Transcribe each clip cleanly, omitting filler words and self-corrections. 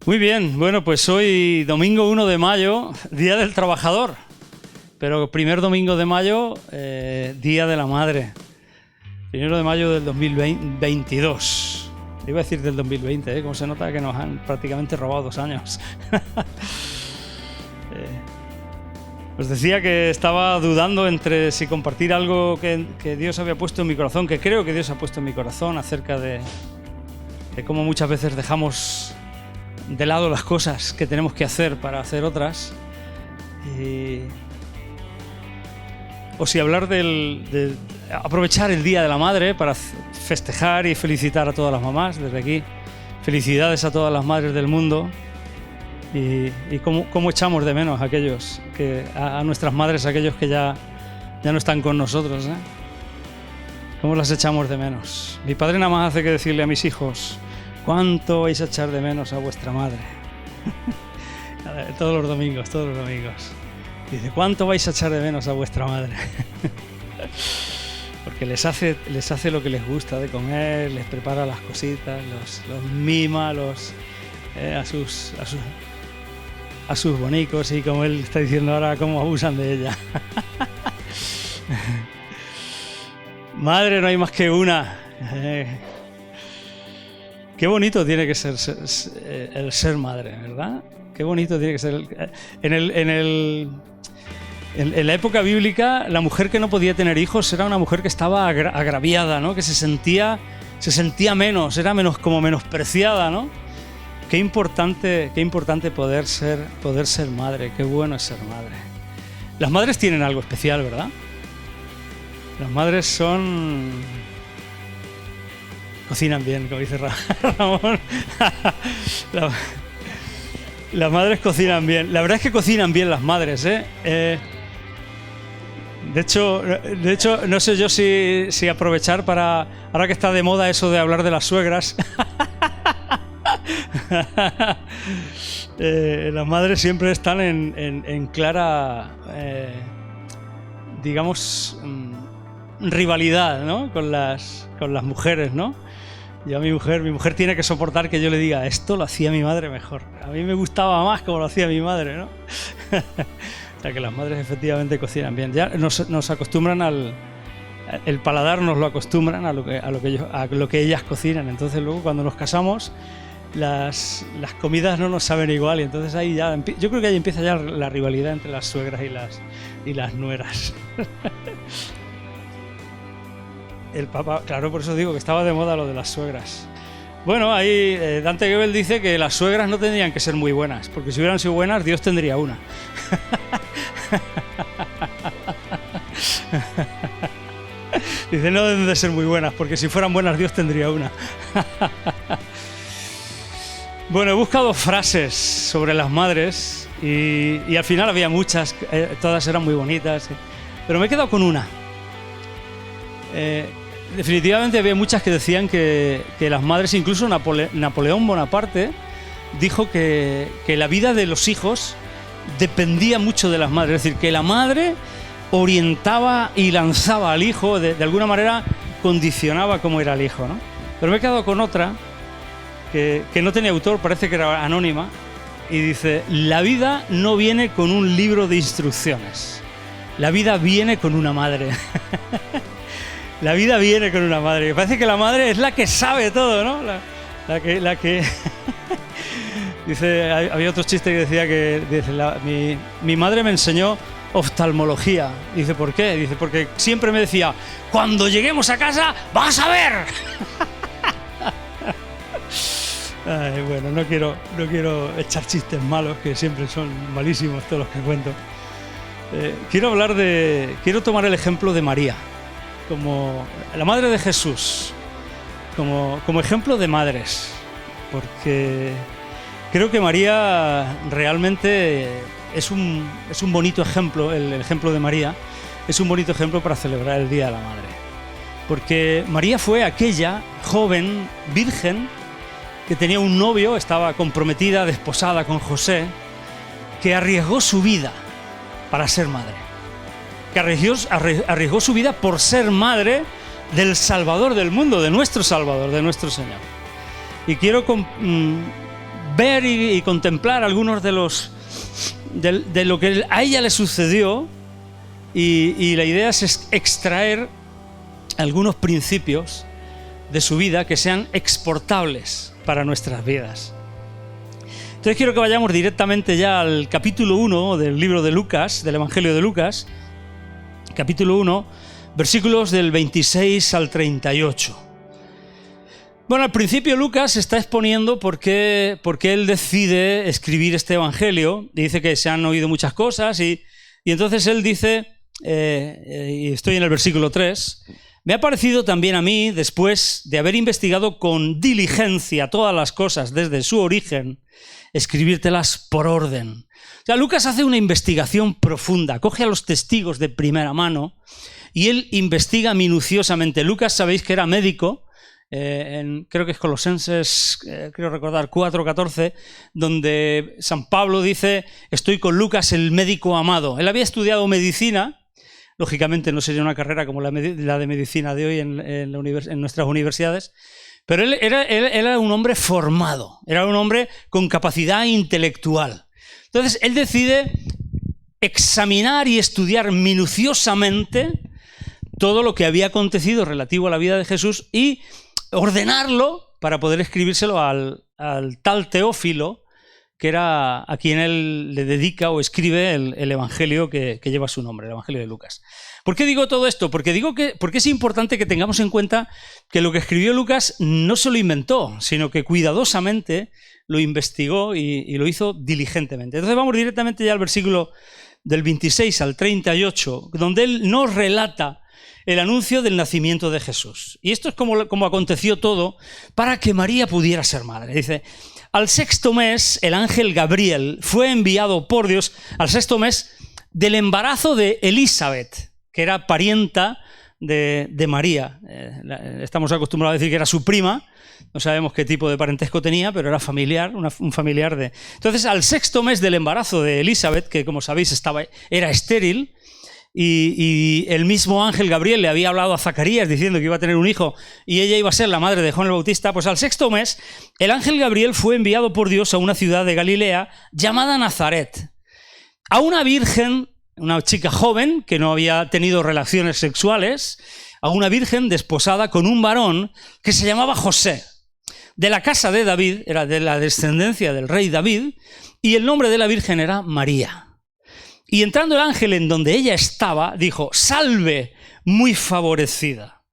Muy bien, bueno, pues hoy domingo 1 de mayo, Día del Trabajador, pero primer domingo de mayo, Día de la Madre, 1 de mayo del 2022. Iba a decir del 2020, como se nota que nos han prácticamente robado 2 años. Os decía que estaba dudando entre si compartir algo que Dios había puesto en mi corazón, que creo que Dios ha puesto en mi corazón, acerca de cómo muchas veces dejamos de lado las cosas que tenemos que hacer para hacer otras. O si hablar de aprovechar el Día de la Madre para festejar y felicitar a todas las mamás desde aquí. Felicidades a todas las madres del mundo. Y cómo echamos de menos a nuestras madres, aquellos que ya no están con nosotros, ¿eh? Cómo las echamos de menos. Mi padre nada más hace que decirle a mis hijos: ¿cuánto vais a echar de menos a vuestra madre? Todos los domingos. Dice: ¿cuánto vais a echar de menos a vuestra madre? Porque les hace lo que les gusta de comer, les prepara las cositas, los mima, a sus bonicos, y como él está diciendo ahora, cómo abusan de ella. Madre no hay más que una. Qué bonito tiene que ser el ser madre, ¿verdad? Qué bonito tiene que ser. En la época bíblica, la mujer que no podía tener hijos era una mujer que estaba agraviada, ¿no? Que se sentía menos, era como menospreciada, ¿no? Qué importante poder ser madre. Qué bueno es ser madre. Las madres tienen algo especial, ¿verdad? Las madres cocinan bien, como dice Ramón. Las madres cocinan bien. La verdad es que cocinan bien las madres, ¿eh? De hecho, no sé yo si aprovechar para, ahora que está de moda eso de hablar de las suegras. Las madres siempre están en clara, digamos, rivalidad, ¿no? con las mujeres, ¿no? Yo mi mujer tiene que soportar que yo le diga: esto lo hacía mi madre mejor. A mí me gustaba más como lo hacía mi madre, ¿no? O sea que las madres efectivamente cocinan bien. Ya nos acostumbran el paladar nos lo acostumbran a lo que ellas cocinan. Entonces luego cuando nos casamos, las comidas no nos saben igual, y entonces ahí yo creo que ahí empieza ya la rivalidad entre las suegras y las nueras. El Papa, claro, por eso digo que estaba de moda lo de las suegras. Bueno, ahí Dante Gebel dice que las suegras no tendrían que ser muy buenas, porque si hubieran sido buenas, Dios tendría una. Dice: no deben de ser muy buenas, porque si fueran buenas, Dios tendría una. Bueno, he buscado frases sobre las madres y al final había muchas, todas eran muy bonitas, pero me he quedado con una. Definitivamente había muchas que decían que las madres, incluso Napoleón Bonaparte dijo que la vida de los hijos dependía mucho de las madres, es decir, que la madre orientaba y lanzaba al hijo, de alguna manera condicionaba cómo era el hijo, ¿no? Pero me he quedado con otra que no tenía autor, parece que era anónima, y dice: la vida no viene con un libro de instrucciones, la vida viene con una madre. La vida viene con una madre. Parece que la madre es la que sabe todo, ¿no? La que... Dice, había otro chiste que decía que mi madre me enseñó oftalmología. Dice: ¿por qué? Dice: porque siempre me decía: cuando lleguemos a casa vas a ver. Ay, bueno, no quiero echar chistes malos, que siempre son malísimos todos los que cuento. Quiero tomar el ejemplo de María, como la madre de Jesús, como ejemplo de madres, porque creo que María realmente es un bonito ejemplo. El ejemplo de María es un bonito ejemplo para celebrar el Día de la Madre, porque María fue aquella joven virgen que tenía un novio, estaba comprometida, desposada con José, que arriesgó su vida para ser madre, que arriesgó su vida por ser madre del Salvador del mundo, de nuestro Salvador, de nuestro Señor. Y quiero ver y contemplar algunos de lo que a ella le sucedió, y la idea es extraer algunos principios de su vida que sean exportables para nuestras vidas. Entonces quiero que vayamos directamente ya al capítulo 1 del libro de Lucas, del Evangelio de Lucas, capítulo 1, versículos del 26 al 38. Bueno, al principio Lucas está exponiendo por qué él decide escribir este Evangelio. Dice que se han oído muchas cosas y entonces él dice, y estoy en el versículo 3, me ha parecido también a mí, después de haber investigado con diligencia todas las cosas desde su origen, escribírtelas por orden. O sea, Lucas hace una investigación profunda, coge a los testigos de primera mano y él investiga minuciosamente. Lucas, sabéis que era médico, creo que es Colosenses, creo recordar, 4:14, donde San Pablo dice, estoy con Lucas, el médico amado. Él había estudiado medicina, lógicamente no sería una carrera como la de medicina de hoy en nuestras universidades, pero él era un hombre formado, era un hombre con capacidad intelectual. Entonces él decide examinar y estudiar minuciosamente todo lo que había acontecido relativo a la vida de Jesús y ordenarlo para poder escribírselo al tal Teófilo, que era a quien él le dedica o escribe el Evangelio que lleva su nombre, el Evangelio de Lucas. ¿Por qué digo todo esto? Porque es importante que tengamos en cuenta que lo que escribió Lucas no se lo inventó, sino que cuidadosamente lo investigó y lo hizo diligentemente. Entonces vamos directamente ya al versículo del 26 al 38, donde él nos relata el anuncio del nacimiento de Jesús. Y esto es como aconteció todo para que María pudiera ser madre. Dice, al sexto mes el ángel Gabriel fue enviado por Dios, al sexto mes del embarazo de Elizabeth, que era parienta de María. Estamos acostumbrados a decir que era su prima, no sabemos qué tipo de parentesco tenía, pero era familiar, un familiar de... Entonces, al sexto mes del embarazo de Elizabeth, que como sabéis era estéril, y el mismo ángel Gabriel le había hablado a Zacarías diciendo que iba a tener un hijo y ella iba a ser la madre de Juan el Bautista, pues al sexto mes el ángel Gabriel fue enviado por Dios a una ciudad de Galilea llamada Nazaret, a una virgen, una chica joven que no había tenido relaciones sexuales, a una virgen desposada con un varón que se llamaba José, de la casa de David, era de la descendencia del rey David, y el nombre de la virgen era María. Y entrando el ángel en donde ella estaba, dijo, salve, muy favorecida,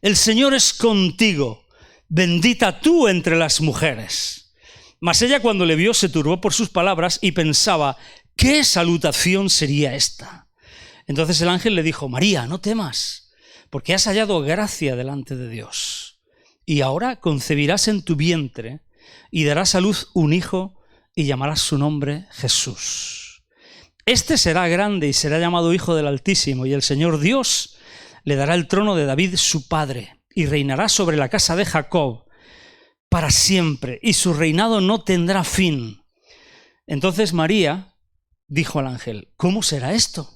el Señor es contigo, bendita tú entre las mujeres. Mas ella cuando le vio se turbó por sus palabras y pensaba, ¿qué salutación sería esta? Entonces el ángel le dijo, María, no temas, porque has hallado gracia delante de Dios. Y ahora concebirás en tu vientre y darás a luz un hijo y llamarás su nombre Jesús. Este será grande y será llamado Hijo del Altísimo, y el Señor Dios le dará el trono de David su padre, y reinará sobre la casa de Jacob para siempre, y su reinado no tendrá fin. Entonces María dijo al ángel, ¿cómo será esto?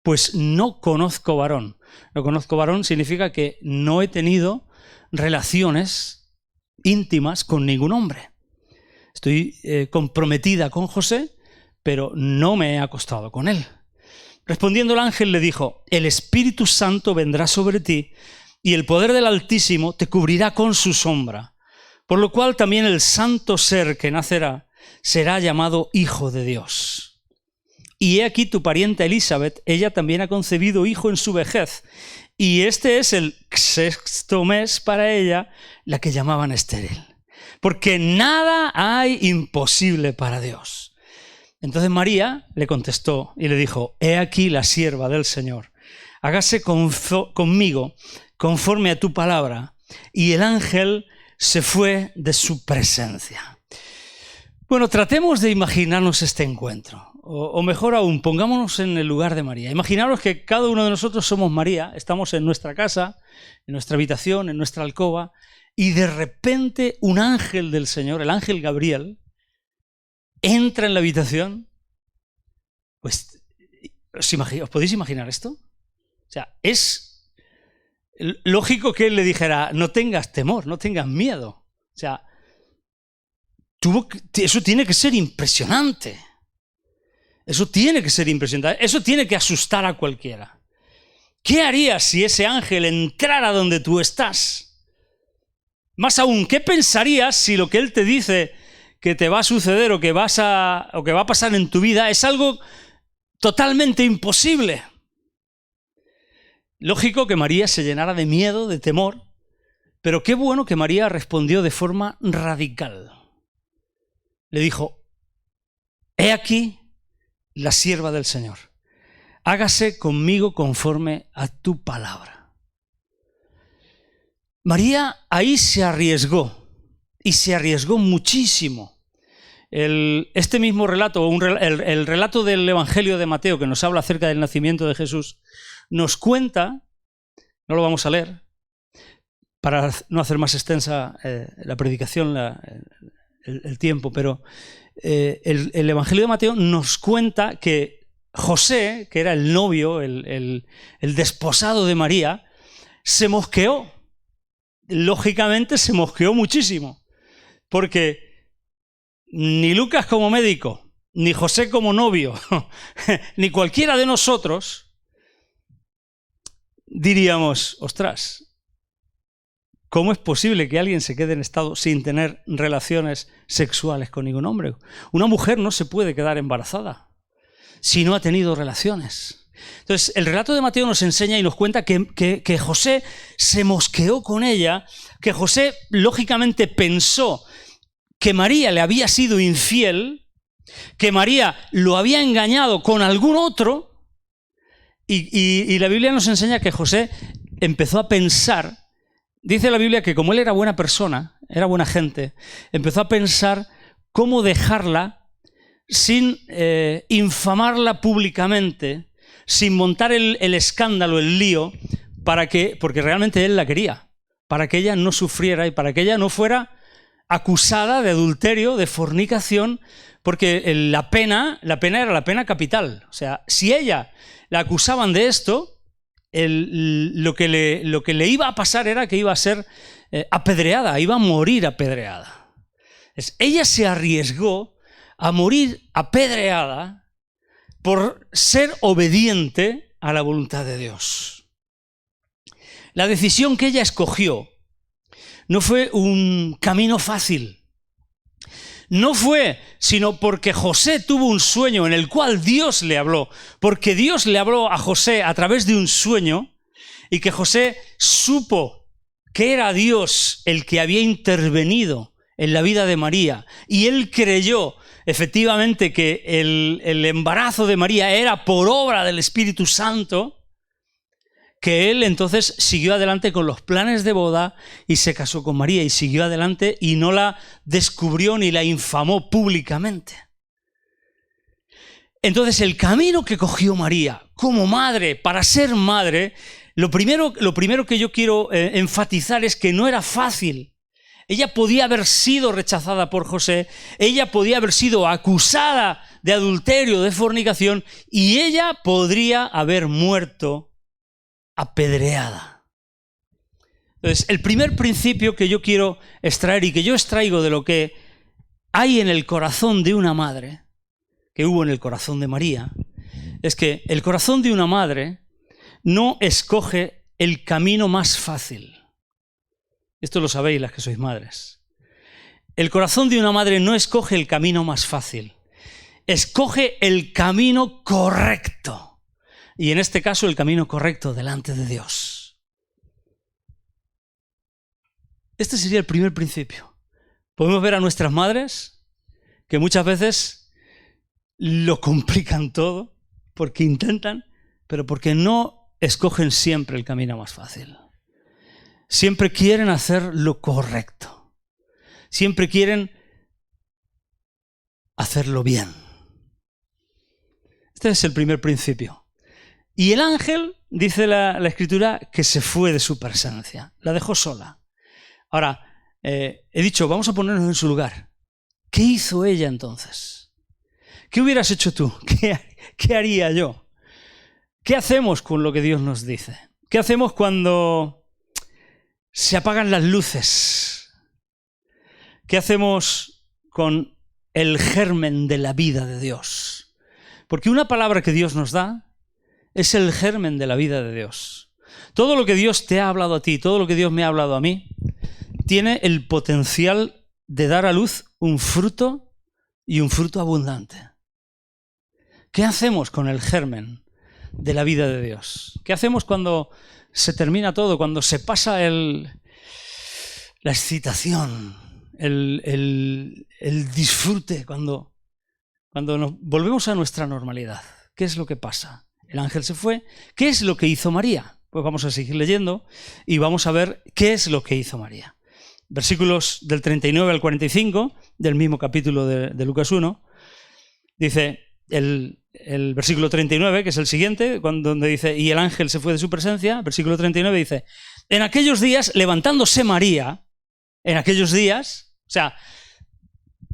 Pues no conozco varón. No conozco varón significa que no he tenido relaciones íntimas con ningún hombre. Estoy comprometida con José, pero no me he acostado con él. Respondiendo el ángel le dijo, el Espíritu Santo vendrá sobre ti y el poder del Altísimo te cubrirá con su sombra, por lo cual también el santo ser que nacerá será llamado Hijo de Dios. Y he aquí tu parienta Elizabeth, ella también ha concebido hijo en su vejez, y este es el sexto mes para ella, la que llamaban estéril, porque nada hay imposible para Dios. Entonces María le contestó y le dijo, he aquí la sierva del Señor, hágase conmigo conforme a tu palabra. Y el ángel se fue de su presencia. Bueno, tratemos de imaginarnos este encuentro, o mejor aún, pongámonos en el lugar de María. Imaginaros que cada uno de nosotros somos María, estamos en nuestra casa, en nuestra habitación, en nuestra alcoba, y de repente un ángel del Señor, el ángel Gabriel, entra en la habitación. Pues, ¿os podéis imaginar esto? O sea, es lógico que él le dijera, no tengas temor, no tengas miedo. O sea, Eso tiene que ser impresionante. Eso tiene que ser impresionante. Eso tiene que asustar a cualquiera. ¿Qué harías si ese ángel entrara donde tú estás? Más aún, ¿qué pensarías si lo que él te dice que te va a suceder o que va a pasar en tu vida es algo totalmente imposible? Lógico que María se llenara de miedo, de temor, pero qué bueno que María respondió de forma radical. Le dijo: he aquí la sierva del Señor, hágase conmigo conforme a tu palabra. María ahí se arriesgó, y se arriesgó muchísimo. Este mismo relato, el relato del Evangelio de Mateo, que nos habla acerca del nacimiento de Jesús, nos cuenta, no lo vamos a leer, para no hacer más extensa la predicación, el tiempo, pero el Evangelio de Mateo nos cuenta que José, que era el novio, el desposado de María, se mosqueó. Lógicamente se mosqueó muchísimo, porque ni Lucas como médico, ni José como novio, ni cualquiera de nosotros diríamos: ostras, ¿cómo es posible que alguien se quede en estado sin tener relaciones sexuales con ningún hombre? Una mujer no se puede quedar embarazada si no ha tenido relaciones. Entonces, el relato de Mateo nos enseña y nos cuenta que José se mosqueó con ella, que José lógicamente pensó que María le había sido infiel, que María lo había engañado con algún otro, y la Biblia nos enseña que José empezó a pensar. Dice la Biblia que como él era buena persona, era buena gente, empezó a pensar cómo dejarla sin infamarla públicamente, sin montar el escándalo, el lío, porque realmente él la quería, para que ella no sufriera y para que ella no fuera acusada de adulterio, de fornicación, porque la pena era la pena capital. O sea, si ella la acusaban de esto, lo que le iba a pasar era que iba a ser apedreada, iba a morir apedreada. Ella se arriesgó a morir apedreada por ser obediente a la voluntad de Dios. La decisión que ella escogió no fue un camino fácil. No fue sino porque José tuvo un sueño en el cual Dios le habló, porque Dios le habló a José a través de un sueño, y que José supo que era Dios el que había intervenido en la vida de María, y él creyó efectivamente que el embarazo de María era por obra del Espíritu Santo, que él entonces siguió adelante con los planes de boda y se casó con María y siguió adelante y no la descubrió ni la infamó públicamente. Entonces el camino que cogió María como madre, para ser madre, lo primero que yo quiero enfatizar es que no era fácil. Ella podía haber sido rechazada por José, ella podía haber sido acusada de adulterio, de fornicación, y ella podría haber muerto apedreada. Entonces, el primer principio que yo quiero extraer y que yo extraigo de lo que hay en el corazón de una madre, que hubo en el corazón de María, es que el corazón de una madre no escoge el camino más fácil. Esto lo sabéis las que sois madres. El corazón de una madre no escoge el camino más fácil, escoge el camino correcto. Y en este caso el camino correcto delante de Dios. Este sería el primer principio. Podemos ver a nuestras madres que muchas veces lo complican todo, porque intentan, pero porque no escogen siempre el camino más fácil. Siempre quieren hacer lo correcto. Siempre quieren hacerlo bien. Este es el primer principio. Y el ángel, dice la Escritura, que se fue de su presencia. La dejó sola. Ahora, he dicho, vamos a ponernos en su lugar. ¿Qué hizo ella entonces? ¿Qué hubieras hecho tú? ¿Qué haría yo? ¿Qué hacemos con lo que Dios nos dice? ¿Qué hacemos cuando se apagan las luces? ¿Qué hacemos con el germen de la vida de Dios. Porque una palabra que Dios nos da es el germen de la vida de Dios. Todo lo que Dios te ha hablado a ti, todo lo que Dios me ha hablado a mí, tiene el potencial de dar a luz un fruto y un fruto abundante. ¿Qué hacemos con el germen de la vida de Dios? ¿Qué hacemos cuando se termina todo, cuando se pasa la excitación, el disfrute, cuando nos volvemos a nuestra normalidad? ¿Qué es lo que pasa? El ángel se fue. ¿Qué es lo que hizo María? Pues vamos a seguir leyendo y vamos a ver qué es lo que hizo María. Versículos del 39 al 45 del mismo capítulo de Lucas 1, dice el versículo 39, que es el siguiente, donde dice, y el ángel se fue de su presencia. Versículo 39 dice, en aquellos días, levantándose María, en aquellos días, o sea,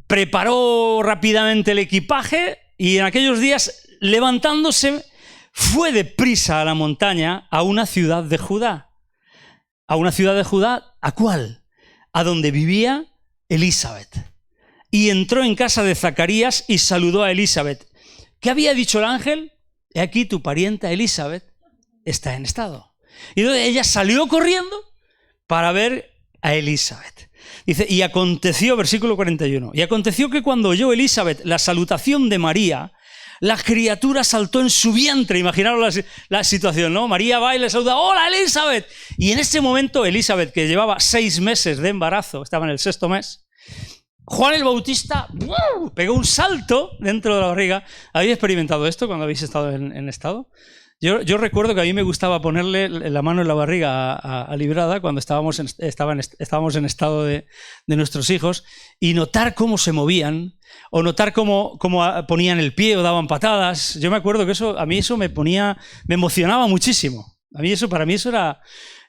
preparó rápidamente el equipaje y en aquellos días, levantándose, fue deprisa a la montaña, a una ciudad de Judá. ¿A una ciudad de Judá? ¿A cuál? A donde vivía Elizabeth. Y entró en casa de Zacarías y saludó a Elizabeth. ¿Qué había dicho el ángel? He aquí tu parienta Elizabeth está en estado. Y entonces ella salió corriendo para ver a Elizabeth. Dice, y aconteció, versículo 41, y aconteció que cuando oyó Elizabeth la salutación de María, la criatura saltó en su vientre. Imaginaros la situación, ¿no? María va y le saluda, ¡hola, Elizabeth! Y en ese momento Elizabeth, que llevaba 6 meses de embarazo, estaba en el 6º mes, Juan el Bautista pegó un salto dentro de la barriga. ¿Habéis experimentado esto cuando habéis estado en estado? Yo recuerdo que a mí me gustaba ponerle la mano en la barriga a Librada cuando estábamos en estado de nuestros hijos y notar cómo se movían o notar cómo ponían el pie o daban patadas. Yo me acuerdo que a mí eso me emocionaba muchísimo. Para mí eso era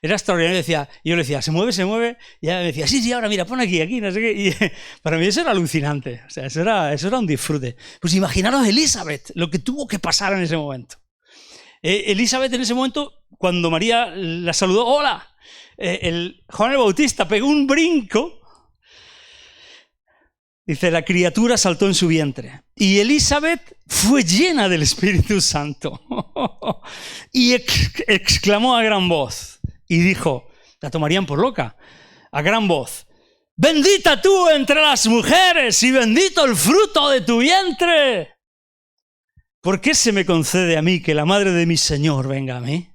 extraordinario. Yo le decía, se mueve, y ella me decía, sí, ahora mira, pon aquí, no sé qué. Y para mí eso era alucinante. O sea, eso era un disfrute. Pues imaginaros Elizabeth, lo que tuvo que pasar en ese momento. Elizabeth en ese momento, cuando María la saludó, ¡hola! Juan el Bautista pegó un brinco. Dice, la criatura saltó en su vientre. Y Elizabeth fue llena del Espíritu Santo. Y exclamó a gran voz. Y dijo, la tomarían por loca, a gran voz, bendita tú entre las mujeres y bendito el fruto de tu vientre. ¿Por qué se me concede a mí que la madre de mi Señor venga a mí?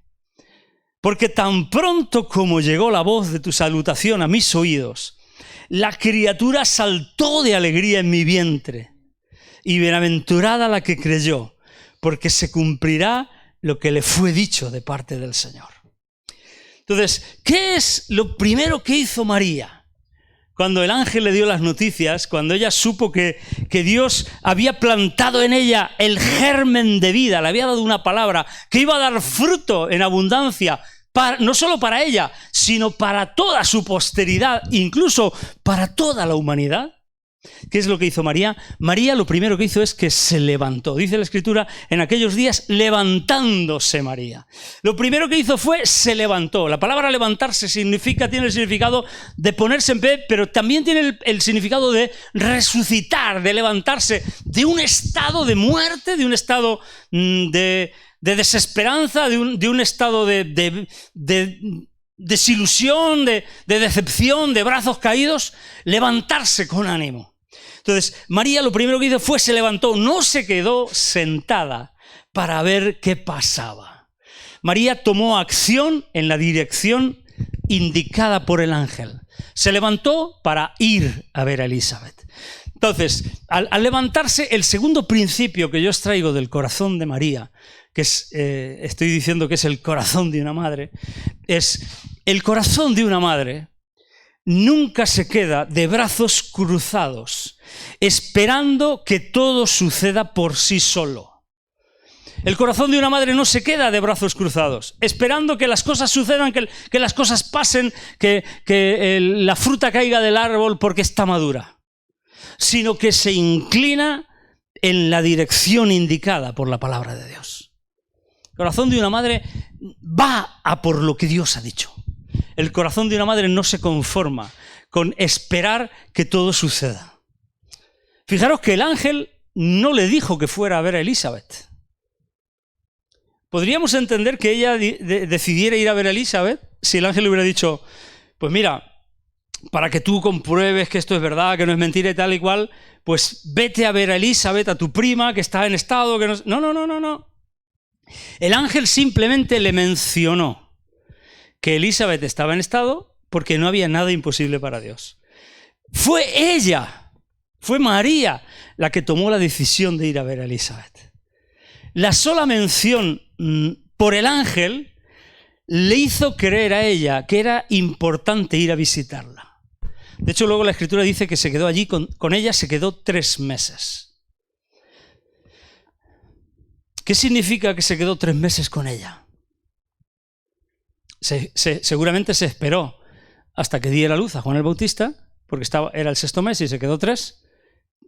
Porque tan pronto como llegó la voz de tu salutación a mis oídos, la criatura saltó de alegría en mi vientre. Y bienaventurada la que creyó, porque se cumplirá lo que le fue dicho de parte del Señor. Entonces, ¿qué es lo primero que hizo María? Cuando el ángel le dio las noticias, cuando ella supo que Dios había plantado en ella el germen de vida, le había dado una palabra que iba a dar fruto en abundancia, no solo para ella, sino para toda su posteridad, incluso para toda la humanidad. ¿Qué es lo que hizo María? María lo primero que hizo es que se levantó. Dice la Escritura, en aquellos días, levantándose María. Lo primero que hizo fue, se levantó. La palabra levantarse tiene el significado de ponerse en pie, pero también tiene el significado de resucitar, de levantarse de un estado de muerte, de un estado de desesperanza, de un estado de desilusión, de decepción, de brazos caídos, levantarse con ánimo. Entonces, María lo primero que hizo fue se levantó, no se quedó sentada para ver qué pasaba. María tomó acción en la dirección indicada por el ángel. Se levantó para ir a ver a Elizabeth. Entonces, al levantarse, el segundo principio que yo extraigo del corazón de María, que estoy diciendo que es el corazón de una madre, es el corazón de una madre nunca se queda de brazos cruzados, esperando que todo suceda por sí solo. El corazón de una madre no se queda de brazos cruzados, esperando que las cosas sucedan, que las cosas pasen, que la fruta caiga del árbol porque está madura, sino que se inclina en la dirección indicada por la palabra de Dios. El corazón de una madre va a por lo que Dios ha dicho. El corazón de una madre no se conforma con esperar que todo suceda. Fijaros que el ángel no le dijo que fuera a ver a Elizabeth. Podríamos entender que ella decidiera ir a ver a Elizabeth si el ángel le hubiera dicho, pues mira, para que tú compruebes que esto es verdad, que no es mentira y tal y cual, pues vete a ver a Elizabeth, a tu prima, que está en estado, que no... No. El ángel simplemente le mencionó que Elizabeth estaba en estado porque no había nada imposible para Dios. Fue ella, fue María la que tomó la decisión de ir a ver a Elizabeth. La sola mención por el ángel le hizo creer a ella que era importante ir a visitarla. De hecho, luego la Escritura dice que se quedó allí con ella, se quedó 3 meses. ¿Qué significa que se quedó 3 meses con ella? Seguramente se esperó hasta que diera luz a Juan el Bautista, porque era el 6º mes y se quedó 3.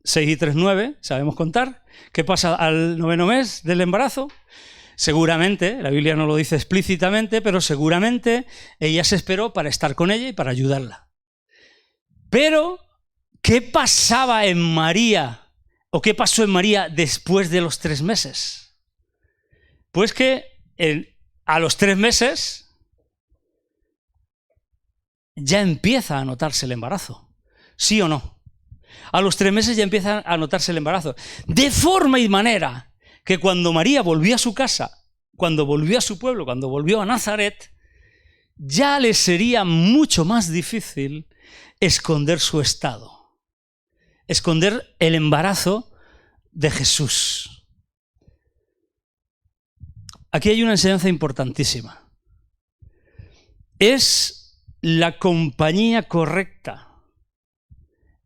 6 y 3, 9, sabemos contar. ¿Qué pasa al 9º mes del embarazo? Seguramente, la Biblia no lo dice explícitamente, pero seguramente ella se esperó para estar con ella y para ayudarla. Pero, ¿qué pasaba en María? ¿O qué pasó en María después de los 3 meses? Pues que a los 3 meses ya empieza a notarse el embarazo. ¿Sí o no? A los 3 meses ya empieza a notarse el embarazo. De forma y manera que cuando María volvió a su casa, cuando volvió a su pueblo, cuando volvió a Nazaret, ya le sería mucho más difícil esconder su estado, esconder el embarazo de Jesús. Aquí hay una enseñanza importantísima. Es la compañía correcta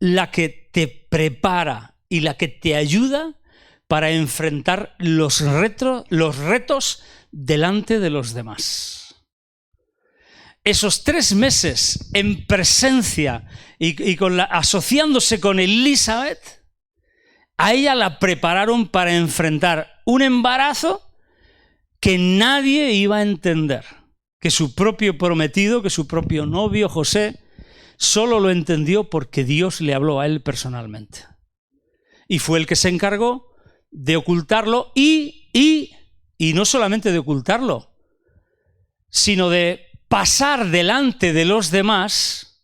la que te prepara y la que te ayuda para enfrentar los retos delante de los demás. Esos 3 meses en presencia y asociándose con Elizabeth, a ella la prepararon para enfrentar un embarazo que nadie iba a entender, que su propio prometido, que su propio novio José, solo lo entendió porque Dios le habló a él personalmente. Y fue el que se encargó de ocultarlo y no solamente de ocultarlo, sino de pasar delante de los demás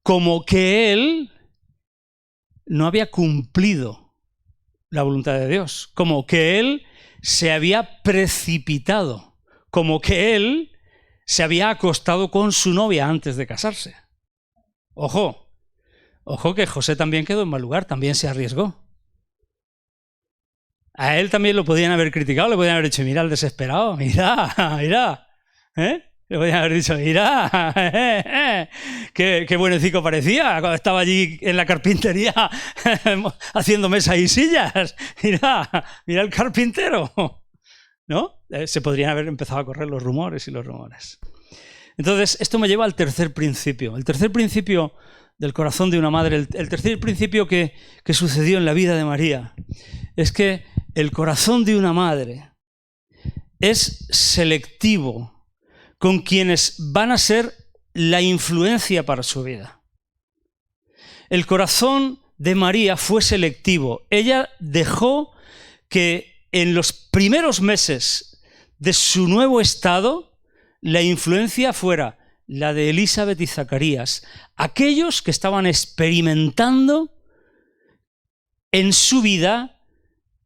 como que él no había cumplido la voluntad de Dios, como que él se había precipitado, como que él se había acostado con su novia antes de casarse. Ojo que José también quedó en mal lugar, también se arriesgó. A él también lo podían haber criticado, le podían haber dicho, mira el desesperado, mira, le podían haber dicho, mira, qué buenecico parecía cuando estaba allí en la carpintería haciendo mesas y sillas. Mira el carpintero, ¿no? Se podrían haber empezado a correr los rumores. Entonces, esto me lleva al tercer principio. El tercer principio del corazón de una madre, el tercer principio que sucedió en la vida de María, es que el corazón de una madre es selectivo con quienes van a ser la influencia para su vida. El corazón de María fue selectivo. Ella dejó que en los primeros meses de su nuevo estado la influencia fuera la de Elizabeth y Zacarías, aquellos que estaban experimentando en su vida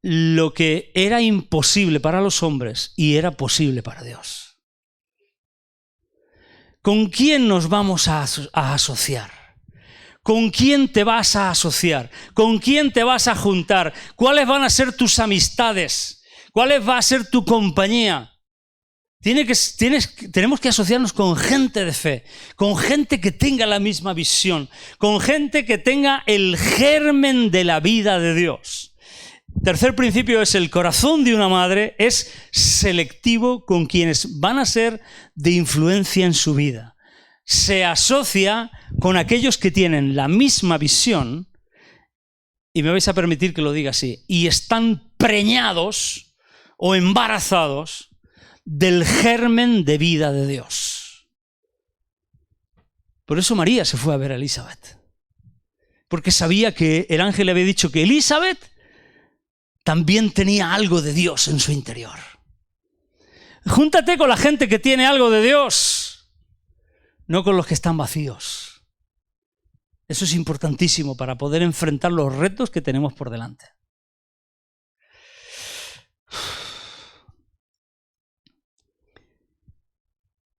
lo que era imposible para los hombres y era posible para Dios. ¿Con quién nos vamos a asociar? ¿Con quién te vas a asociar? ¿Con quién te vas a juntar? ¿Cuáles van a ser tus amistades? ¿Cuál va a ser tu compañía? Tenemos que asociarnos con gente de fe, con gente que tenga la misma visión, con gente que tenga el germen de la vida de Dios. Tercer principio es el corazón de una madre es selectivo con quienes van a ser de influencia en su vida. Se asocia con aquellos que tienen la misma visión, y me vais a permitir que lo diga así, y están preñados o embarazados del germen de vida de Dios. Por eso María se fue a ver a Elizabeth. porque sabía que el ángel le había dicho que Elizabeth también tenía algo de Dios en su interior. Júntate con la gente que tiene algo de Dios, no con los que están vacíos. Eso es importantísimo para poder enfrentar los retos que tenemos por delante.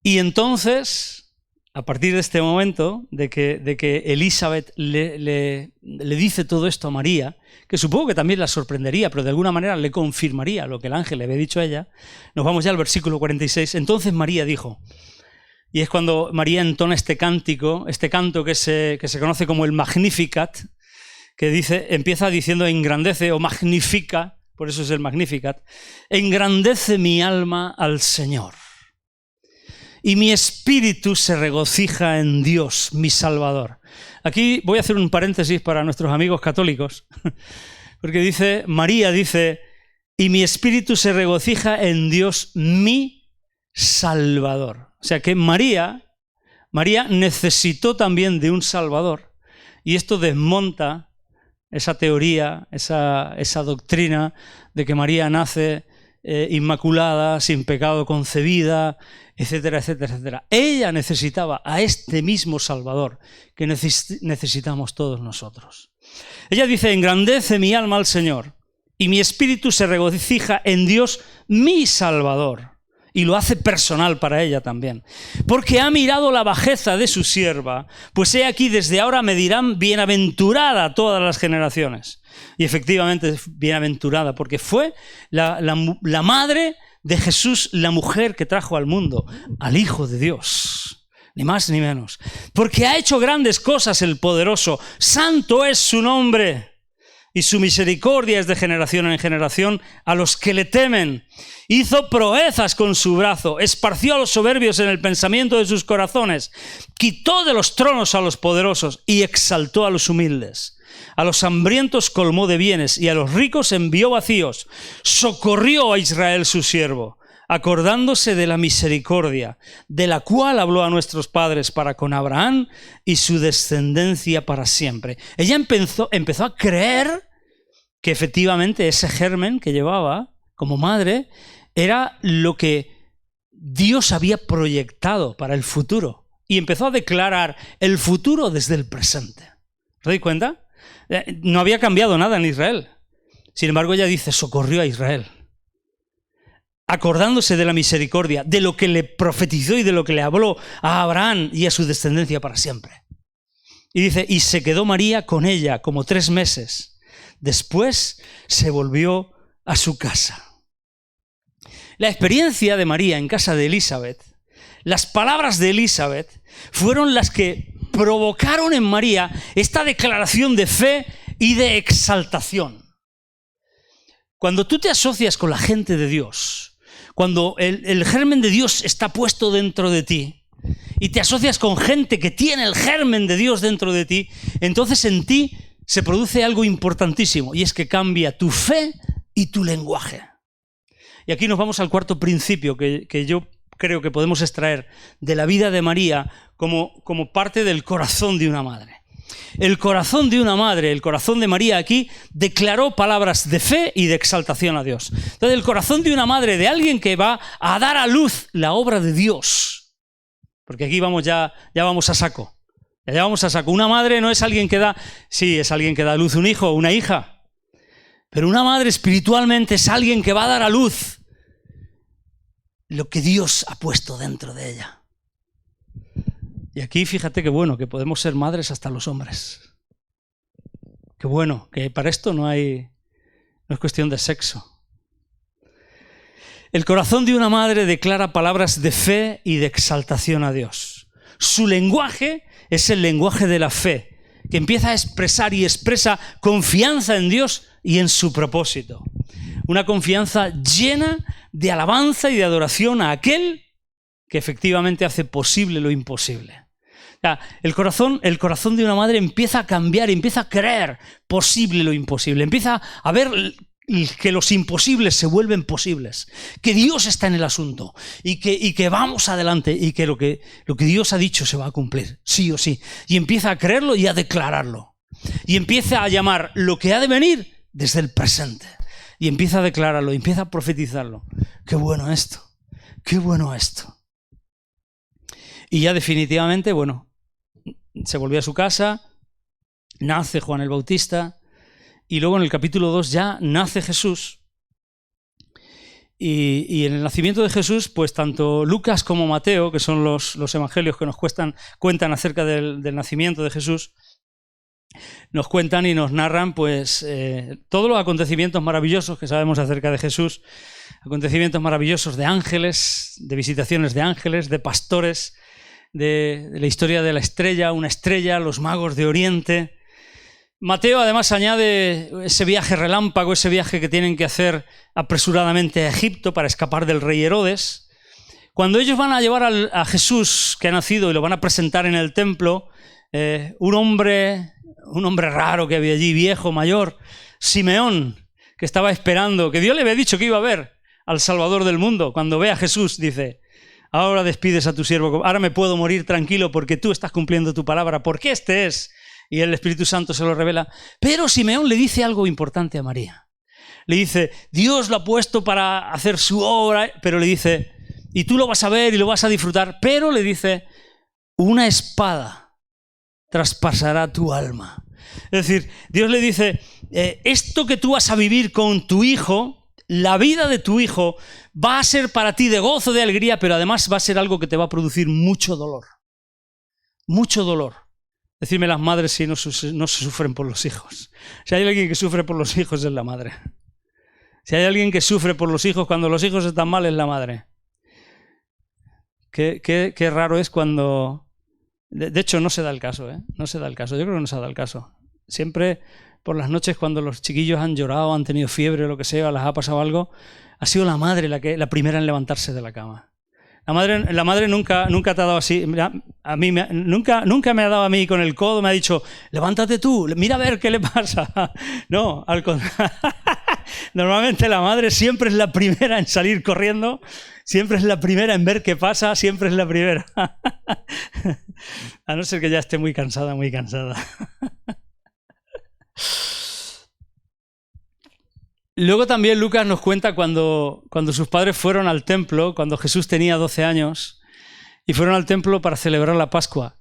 Y entonces, a partir de este momento, de que Elizabeth le dice todo esto a María, que supongo que también la sorprendería, pero de alguna manera le confirmaría lo que el ángel le había dicho a ella, nos vamos ya al versículo 46. Entonces María dijo, y es cuando María entona este canto que se conoce como el Magnificat, que empieza diciendo engrandece o magnifica, por eso es el Magnificat, engrandece mi alma al Señor. Y mi espíritu se regocija en Dios, mi Salvador. Aquí voy a hacer un paréntesis para nuestros amigos católicos, porque María dice, y mi espíritu se regocija en Dios, mi Salvador. O sea que María necesitó también de un Salvador. Y esto desmonta esa teoría, esa doctrina de que María nace inmaculada, sin pecado concebida, etcétera, etcétera, etcétera. Ella necesitaba a este mismo Salvador que necesitamos todos nosotros. Ella dice, engrandece mi alma al Señor, y mi espíritu se regocija en Dios, mi Salvador. Y lo hace personal para ella también. Porque ha mirado la bajeza de su sierva, pues he aquí desde ahora me dirán bienaventurada todas las generaciones. Y efectivamente bienaventurada, porque fue la madre de Jesús, la mujer que trajo al mundo al Hijo de Dios. Ni más ni menos. Porque ha hecho grandes cosas el poderoso, santo es su nombre. Y su misericordia es de generación en generación a los que le temen. Hizo proezas con su brazo, esparció a los soberbios en el pensamiento de sus corazones, quitó de los tronos a los poderosos y exaltó a los humildes. A los hambrientos colmó de bienes y a los ricos envió vacíos. Socorrió a Israel su siervo, acordándose de la misericordia, de la cual habló a nuestros padres para con Abraham y su descendencia para siempre. Ella empezó a creer que efectivamente ese germen que llevaba como madre era lo que Dios había proyectado para el futuro. Y empezó a declarar el futuro desde el presente. ¿Os dais cuenta? No había cambiado nada en Israel. Sin embargo, ella dice, socorrió a Israel. Acordándose de la misericordia, de lo que le profetizó y de lo que le habló a Abraham y a su descendencia para siempre. Y dice, y se quedó María con ella como 3 meses. Después se volvió a su casa. La experiencia de María en casa de Elizabeth, las palabras de Elizabeth, fueron las que provocaron en María esta declaración de fe y de exaltación. Cuando tú te asocias con la gente de Dios, cuando el germen de Dios está puesto dentro de ti y te asocias con gente que tiene el germen de Dios dentro de ti, entonces en ti se produce algo importantísimo y es que cambia tu fe y tu lenguaje. Y aquí nos vamos al cuarto principio que yo creo que podemos extraer de la vida de María como parte del corazón de una madre. El corazón de una madre, el corazón de María aquí, declaró palabras de fe y de exaltación a Dios. Entonces, el corazón de una madre, de alguien que va a dar a luz la obra de Dios. Porque aquí ya vamos a saco. Ya vamos a saco. Una madre no es alguien que da, sí, es alguien que da a luz un hijo o una hija. Pero una madre espiritualmente es alguien que va a dar a luz lo que Dios ha puesto dentro de ella. Y aquí fíjate qué bueno que podemos ser madres hasta los hombres. Qué bueno, que para esto no es cuestión de sexo. El corazón de una madre declara palabras de fe y de exaltación a Dios. Su lenguaje es el lenguaje de la fe, que empieza a expresar y expresa confianza en Dios y en su propósito. Una confianza llena de alabanza y de adoración a aquel que efectivamente hace posible lo imposible. O sea, el corazón de una madre empieza a cambiar, empieza a creer posible lo imposible, empieza a ver que los imposibles se vuelven posibles, que Dios está en el asunto y que vamos adelante y que lo que Dios ha dicho se va a cumplir, sí o sí. Y empieza a creerlo y a declararlo. y empieza a llamar lo que ha de venir desde el presente. Y empieza a declararlo, empieza a profetizarlo. ¡Qué bueno esto! ¡Qué bueno esto! Y ya definitivamente, bueno, se volvió a su casa, nace Juan el Bautista, y luego en el capítulo 2 ya nace Jesús. Y en el nacimiento de Jesús, pues tanto Lucas como Mateo, que son los evangelios que nos cuentan acerca del nacimiento de Jesús, nos cuentan y nos narran pues todos los acontecimientos maravillosos que sabemos acerca de Jesús, acontecimientos maravillosos de ángeles, de visitaciones de ángeles, de pastores, de la historia de la estrella, una estrella, los magos de Oriente. Mateo además añade ese viaje relámpago, ese viaje que tienen que hacer apresuradamente a Egipto para escapar del rey Herodes. Cuando ellos van a llevar a Jesús que ha nacido y lo van a presentar en el templo, un hombre raro que había allí, viejo, mayor, Simeón, que estaba esperando, que Dios le había dicho que iba a ver al Salvador del mundo. Cuando ve a Jesús dice: ahora despides a tu siervo, ahora me puedo morir tranquilo porque tú estás cumpliendo tu palabra, porque este es. Y el Espíritu Santo se lo revela. Pero Simeón le dice algo importante a María. Le dice: Dios lo ha puesto para hacer su obra, pero le dice, y tú lo vas a ver y lo vas a disfrutar, pero le dice, una espada traspasará tu alma. Es decir, Dios le dice, esto que tú vas a vivir con tu hijo, la vida de tu hijo, va a ser para ti de gozo, de alegría, pero además va a ser algo que te va a producir mucho dolor. Mucho dolor. Decidme las madres si no se sufren por los hijos. Si hay alguien que sufre por los hijos es la madre. Si hay alguien que sufre por los hijos cuando los hijos están mal es la madre. Qué raro es cuando... De hecho no se da el caso, no se da el caso. Yo creo que no se da el caso. Siempre por las noches cuando los chiquillos han llorado, han tenido fiebre o lo que sea, les ha pasado algo, ha sido la madre la primera en levantarse de la cama. La madre nunca te ha dado así. A mí nunca me ha dado a mí con el codo, me ha dicho, levántate tú, mira a ver qué le pasa. No, al contrario. Normalmente la madre siempre es la primera en salir corriendo, siempre es la primera en ver qué pasa, siempre es la primera. A no ser que ya esté muy cansada, muy cansada. Luego también Lucas nos cuenta cuando sus padres fueron al templo, cuando Jesús tenía 12 años, y fueron al templo para celebrar la Pascua,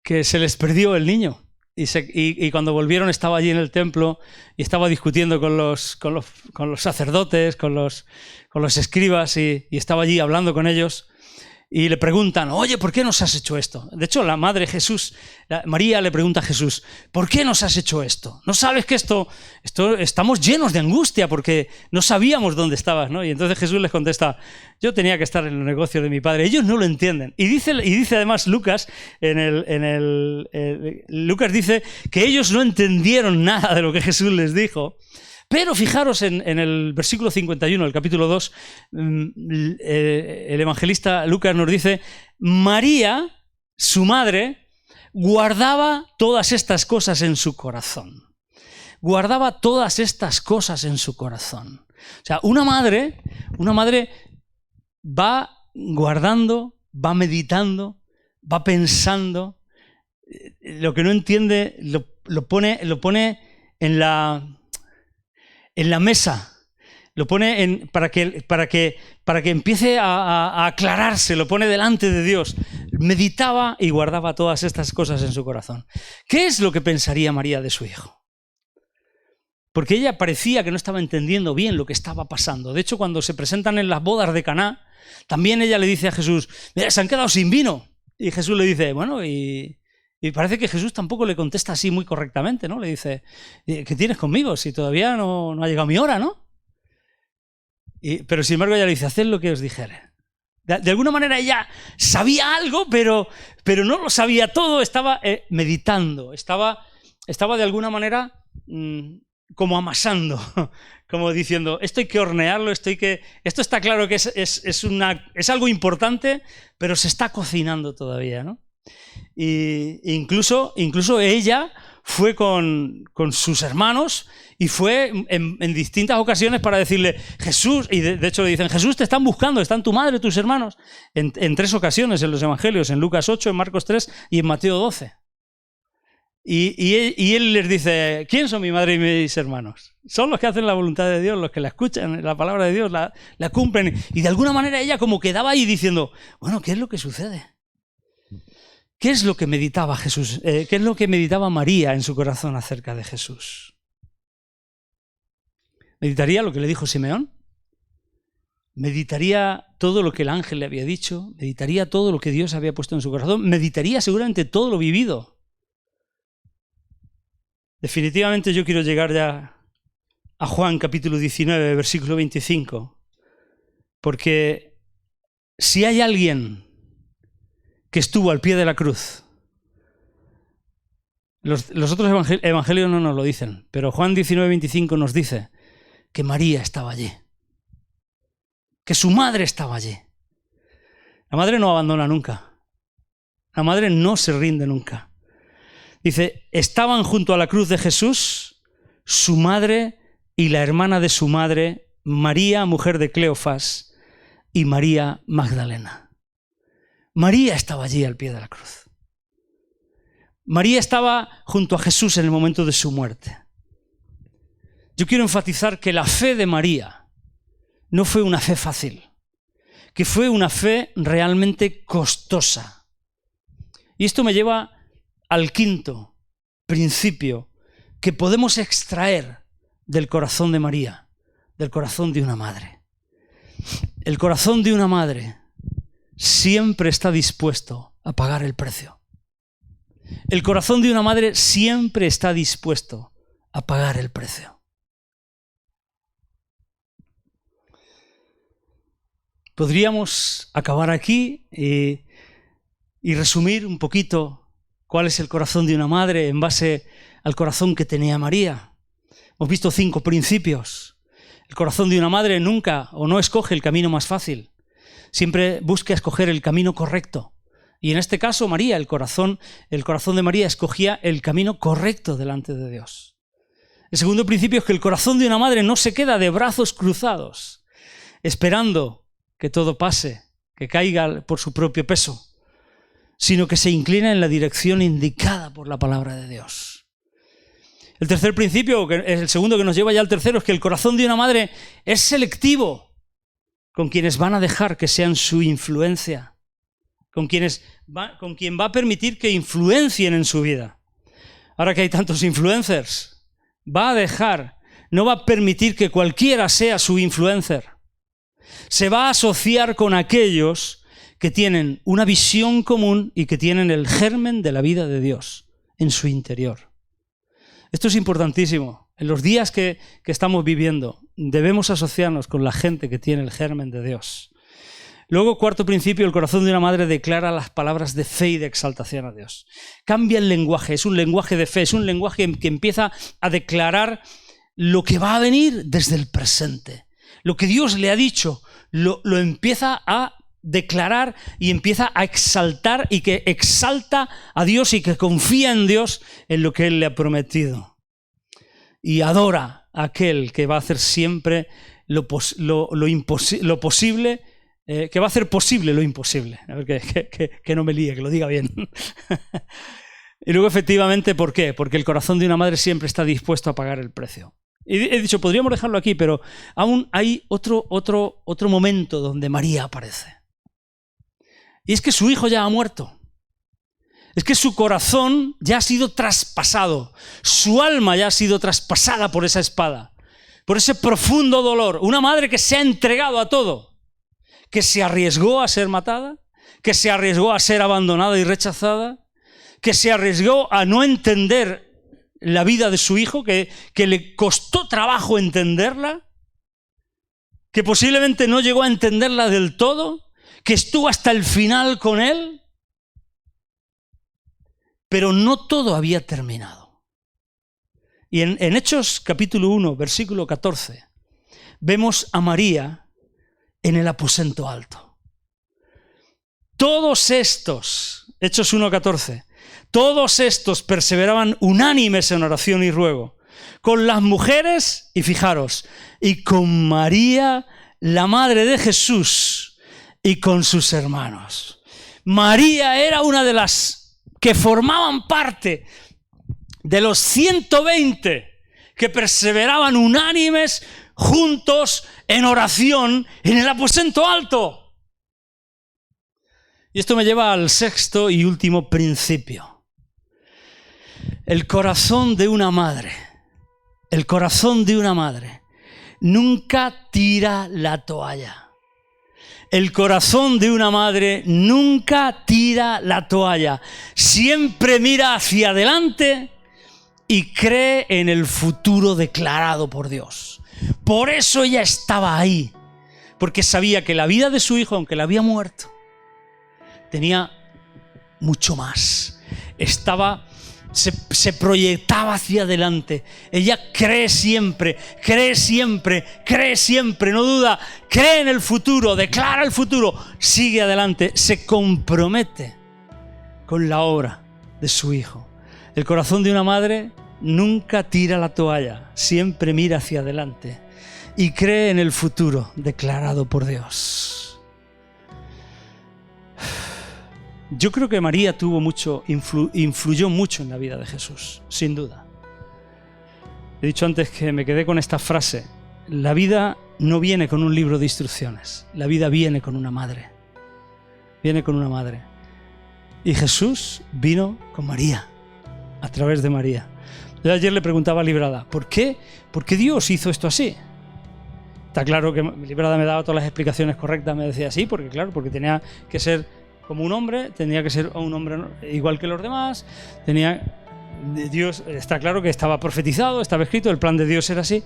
que se les perdió el niño. Y cuando volvieron estaba allí en el templo y estaba discutiendo con los sacerdotes, con los escribas, y estaba allí hablando con ellos. Y le preguntan, oye, ¿por qué nos has hecho esto? De hecho, la madre Jesús, María le pregunta a Jesús, ¿por qué nos has hecho esto? ¿No sabes que esto estamos llenos de angustia porque no sabíamos dónde estabas, ¿no? Y entonces Jesús les contesta, yo tenía que estar en los negocios de mi padre. Ellos no lo entienden. Y dice además Lucas, Lucas dice que ellos no entendieron nada de lo que Jesús les dijo. Pero fijaros en el versículo 51 del capítulo 2, el evangelista Lucas nos dice, María, su madre, guardaba todas estas cosas en su corazón. Guardaba todas estas cosas en su corazón. O sea, una madre va guardando, va meditando, va pensando, lo que no entiende lo pone en la mesa, lo pone para que empiece a aclararse, lo pone delante de Dios. Meditaba y guardaba todas estas cosas en su corazón. ¿Qué es lo que pensaría María de su hijo? Porque ella parecía que no estaba entendiendo bien lo que estaba pasando. De hecho, cuando se presentan en las bodas de Caná, también ella le dice a Jesús, mira, se han quedado sin vino. Y Jesús le dice, bueno, y parece que Jesús tampoco le contesta así muy correctamente, ¿no? Le dice, ¿qué tienes conmigo? Si todavía no ha llegado mi hora, ¿no? Pero sin embargo ella le dice, haced lo que os dijere. De alguna manera ella sabía algo, pero no lo sabía todo, estaba meditando, estaba de alguna manera como amasando, como diciendo, esto hay que hornearlo, esto está claro que es algo importante, pero se está cocinando todavía, ¿no? Y incluso ella fue con sus hermanos y fue en distintas ocasiones para decirle, Jesús, y de hecho le dicen, Jesús, te están buscando, están tu madre, tus hermanos, en 3 ocasiones en los evangelios, en Lucas 8, en Marcos 3 y en Mateo 12. Y él les dice, ¿quién son mi madre y mis hermanos? Son los que hacen la voluntad de Dios, los que la escuchan, la palabra de Dios, la cumplen. Y de alguna manera ella como quedaba ahí diciendo, bueno, ¿qué es lo que sucede? ¿Qué es lo que meditaba Jesús? ¿Qué es lo que meditaba María en su corazón acerca de Jesús? ¿Meditaría lo que le dijo Simeón? ¿Meditaría todo lo que el ángel le había dicho? ¿Meditaría todo lo que Dios había puesto en su corazón? ¿Meditaría seguramente todo lo vivido? Definitivamente yo quiero llegar ya a Juan capítulo 19, versículo 25, porque si hay alguien que estuvo al pie de la cruz, los otros evangelios no nos lo dicen, pero Juan 19, 25 nos dice que María estaba allí, que su madre estaba allí. La madre no abandona nunca, la madre no se rinde nunca. Dice, estaban junto a la cruz de Jesús su madre y la hermana de su madre, María, mujer de Cleofas, y María Magdalena. María estaba allí al pie de la cruz. María estaba junto a Jesús en el momento de su muerte. Yo quiero enfatizar que la fe de María no fue una fe fácil, que fue una fe realmente costosa. Y esto me lleva al quinto principio que podemos extraer del corazón de María, del corazón de una madre. El corazón de una madre siempre está dispuesto a pagar el precio. El corazón de una madre siempre está dispuesto a pagar el precio. Podríamos acabar aquí y resumir un poquito cuál es el corazón de una madre en base al corazón que tenía María. Hemos visto 5 principios. El corazón de una madre nunca o no escoge el camino más fácil. Siempre busca escoger el camino correcto. Y en este caso María, el corazón de María escogía el camino correcto delante de Dios. El segundo principio es que el corazón de una madre no se queda de brazos cruzados, esperando que todo pase, que caiga por su propio peso, sino que se inclina en la dirección indicada por la palabra de Dios. El tercer principio, que es el segundo que nos lleva ya al tercero, es que el corazón de una madre es selectivo con quienes van a dejar que sean su influencia, con quien va a permitir que influencien en su vida. Ahora que hay tantos influencers, no va a permitir que cualquiera sea su influencer. Se va a asociar con aquellos que tienen una visión común y que tienen el germen de la vida de Dios en su interior. Esto es importantísimo. En los días que estamos viviendo, debemos asociarnos con la gente que tiene el germen de Dios. Luego, cuarto principio, el corazón de una madre declara las palabras de fe y de exaltación a Dios. Cambia el lenguaje, es un lenguaje de fe, es un lenguaje que empieza a declarar lo que va a venir desde el presente. Lo que Dios le ha dicho, lo empieza a declarar y empieza a exaltar y que exalta a Dios y que confía en Dios en lo que Él le ha prometido. Y adora a aquel que va a hacer siempre lo posible, que va a hacer posible lo imposible. A ver, que no me líe, que lo diga bien. Y luego efectivamente, ¿por qué? Porque el corazón de una madre siempre está dispuesto a pagar el precio. Y he dicho, podríamos dejarlo aquí, pero aún hay otro momento donde María aparece. Y es que su hijo ya ha muerto. Es que su corazón ya ha sido traspasado. Su alma ya ha sido traspasada por esa espada. Por ese profundo dolor. Una madre que se ha entregado a todo. Que se arriesgó a ser matada. Que se arriesgó a ser abandonada y rechazada. Que se arriesgó a no entender la vida de su hijo. Que le costó trabajo entenderla. Que posiblemente no llegó a entenderla del todo. Que estuvo hasta el final con él, pero no todo había terminado. Y en Hechos capítulo 1, versículo 14, vemos a María en el aposento alto. Todos estos, Hechos 1:14, todos estos perseveraban unánimes en oración y ruego, con las mujeres, y fijaros, y con María, la madre de Jesús, y con sus hermanos. María era una de las que formaban parte de los 120 que perseveraban unánimes juntos en oración en el aposento alto. Y esto me lleva al sexto y último principio. El corazón de una madre, nunca tira la toalla. El corazón de una madre nunca tira la toalla. Siempre mira hacia adelante y cree en el futuro declarado por Dios. Por eso ella estaba ahí, porque sabía que la vida de su hijo, aunque le había muerto, tenía mucho más. Se proyectaba hacia adelante. Ella cree siempre, no duda, cree en el futuro, declara el futuro, sigue adelante, se compromete con la obra de su hijo. El corazón de una madre nunca tira la toalla, siempre mira hacia adelante y cree en el futuro declarado por Dios. Yo creo que María influyó mucho en la vida de Jesús, sin duda. He dicho antes que me quedé con esta frase: la vida no viene con un libro de instrucciones, la vida viene con una madre. Viene con una madre. Y Jesús vino con María, a través de María. Yo ayer le preguntaba a Librada, ¿por qué Dios hizo esto así? Está claro que Librada me daba todas las explicaciones correctas, me decía sí, porque tenía que ser como un hombre, tenía que ser un hombre igual que los demás, Dios, está claro que estaba profetizado, estaba escrito, el plan de Dios era así.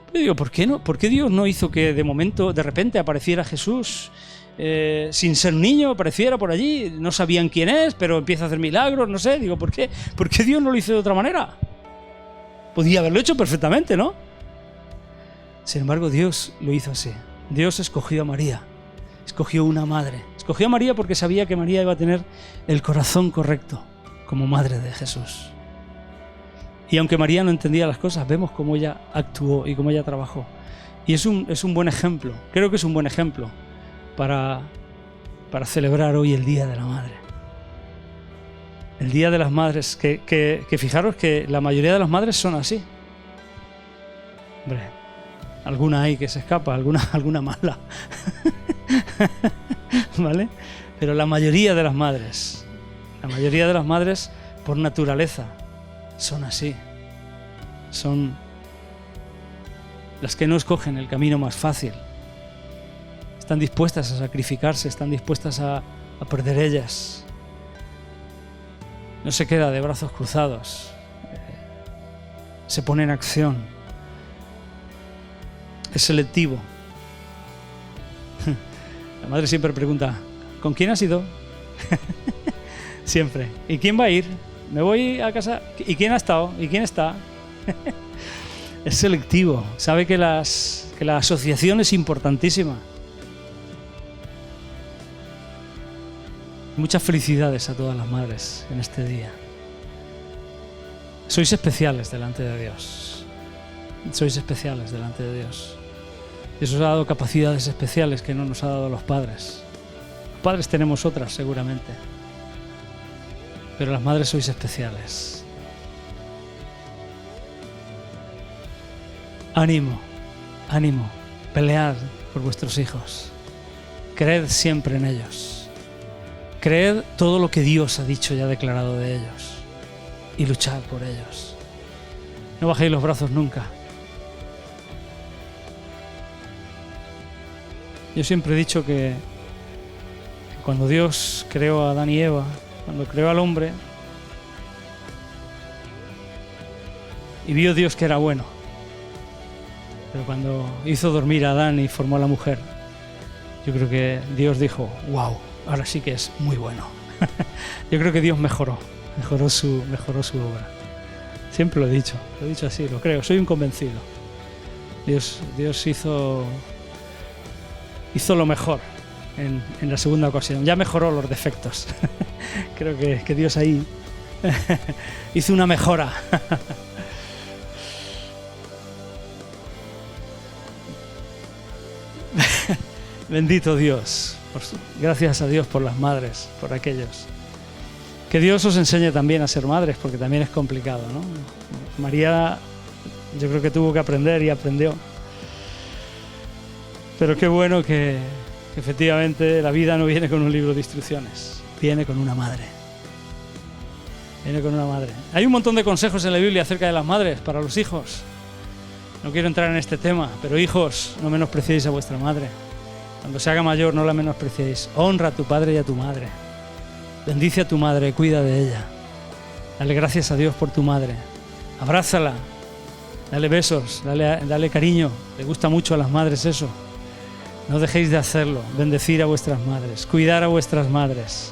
Pero digo, ¿por qué no? ¿Por qué Dios no hizo que de repente apareciera Jesús sin ser niño, apareciera por allí? No sabían quién es, pero empieza a hacer milagros, no sé. Digo, ¿por qué Dios no lo hizo de otra manera? Podía haberlo hecho perfectamente, ¿no? Sin embargo, Dios lo hizo así. Dios escogió a María, escogió una madre. Escogió a María porque sabía que María iba a tener el corazón correcto como madre de Jesús. Y aunque María no entendía las cosas, vemos cómo ella actuó y cómo ella trabajó. Y es un buen ejemplo, creo que es un buen ejemplo para celebrar hoy el Día de la Madre. El Día de las Madres, que fijaros que la mayoría de las madres son así. Hombre, alguna hay que se escapa, alguna mala. ¿Vale? Pero la mayoría de las madres por naturaleza son así. Son las que no escogen el camino más fácil. Están dispuestas a sacrificarse, están dispuestas a perder ellas. No se queda de brazos cruzados. Se pone en acción. Es selectivo. La madre siempre pregunta, ¿con quién has ido? Siempre. ¿Y quién va a ir? Me voy a casa. ¿Y quién ha estado? ¿Y quién está? Es selectivo. Sabe que la asociación es importantísima. Muchas felicidades a todas las madres en este día. Sois especiales delante de Dios. Sois especiales delante de Dios. Dios os ha dado capacidades especiales que no nos ha dado los padres. Los padres tenemos otras seguramente, pero las madres sois especiales. Ánimo, pelead por vuestros hijos. Creed siempre en ellos. Creed todo lo que Dios ha dicho y ha declarado de ellos y luchad por ellos. No bajéis los brazos nunca. Yo siempre he dicho que cuando Dios creó a Adán y Eva, cuando creó al hombre, y vio Dios que era bueno, pero cuando hizo dormir a Adán y formó a la mujer, yo creo que Dios dijo, wow, ahora sí que es muy bueno. Yo creo que Dios mejoró su obra. Siempre lo he dicho así, lo creo, soy un convencido. Dios hizo lo mejor en la segunda ocasión, ya mejoró los defectos. Creo que Dios ahí hizo una mejora. Bendito Dios, gracias a Dios por las madres, por aquellos Que Dios os enseñe también a ser madres, porque también es complicado, ¿no? María, yo creo que tuvo que aprender y aprendió. Pero qué bueno que efectivamente la vida no viene con un libro de instrucciones, viene con una madre. Viene con una madre. Hay un montón de consejos en la Biblia acerca de las madres para los hijos. No quiero entrar en este tema, pero hijos, no menospreciéis a vuestra madre. Cuando se haga mayor, no la menospreciéis. Honra a tu padre y a tu madre. Bendice a tu madre, cuida de ella. Dale gracias a Dios por tu madre. Abrázala, dale besos, dale cariño. Le gusta mucho a las madres eso. No dejéis de hacerlo. Bendecir a vuestras madres, cuidar a vuestras madres.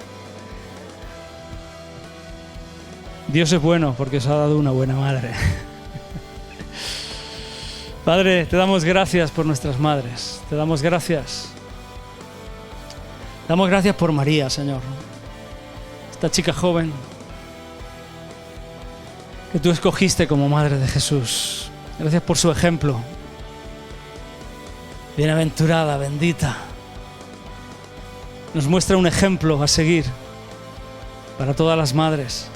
Dios es bueno porque os ha dado una buena madre. Padre, te damos gracias por nuestras madres. Te damos gracias. Damos gracias por María, Señor. Esta chica joven que tú escogiste como madre de Jesús. Gracias por su ejemplo. Bienaventurada, bendita. Nos muestra un ejemplo a seguir para todas las madres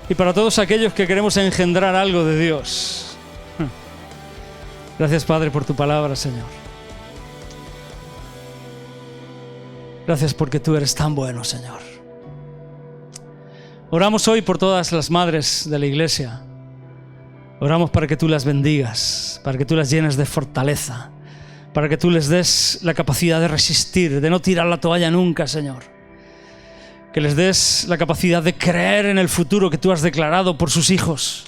y para todos aquellos que queremos engendrar algo de Dios. Gracias, Padre, por tu palabra, Señor. Gracias porque tú eres tan bueno, Señor. Oramos hoy por todas las madres de la iglesia. Oramos para que tú las bendigas, para que tú las llenes de fortaleza, para que tú les des la capacidad de resistir, de no tirar la toalla nunca, Señor. Que les des la capacidad de creer en el futuro que tú has declarado por sus hijos,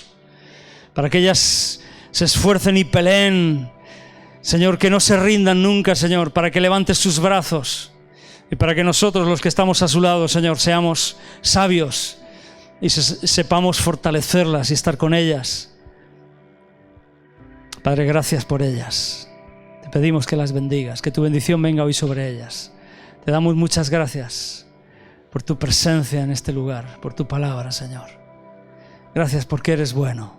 para que ellas se esfuercen y peleen, Señor, que no se rindan nunca, Señor, para que levantes sus brazos y para que nosotros, los que estamos a su lado, Señor, seamos sabios y sepamos fortalecerlas y estar con ellas. Padre, gracias por ellas. Te pedimos que las bendigas, que tu bendición venga hoy sobre ellas. Te damos muchas gracias por tu presencia en este lugar, por tu palabra, Señor. Gracias porque eres bueno.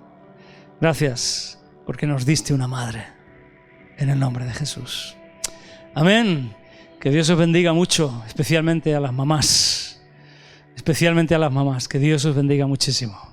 Gracias porque nos diste una madre, en el nombre de Jesús. Amén. Que Dios os bendiga mucho, especialmente a las mamás. Especialmente a las mamás. Que Dios os bendiga muchísimo.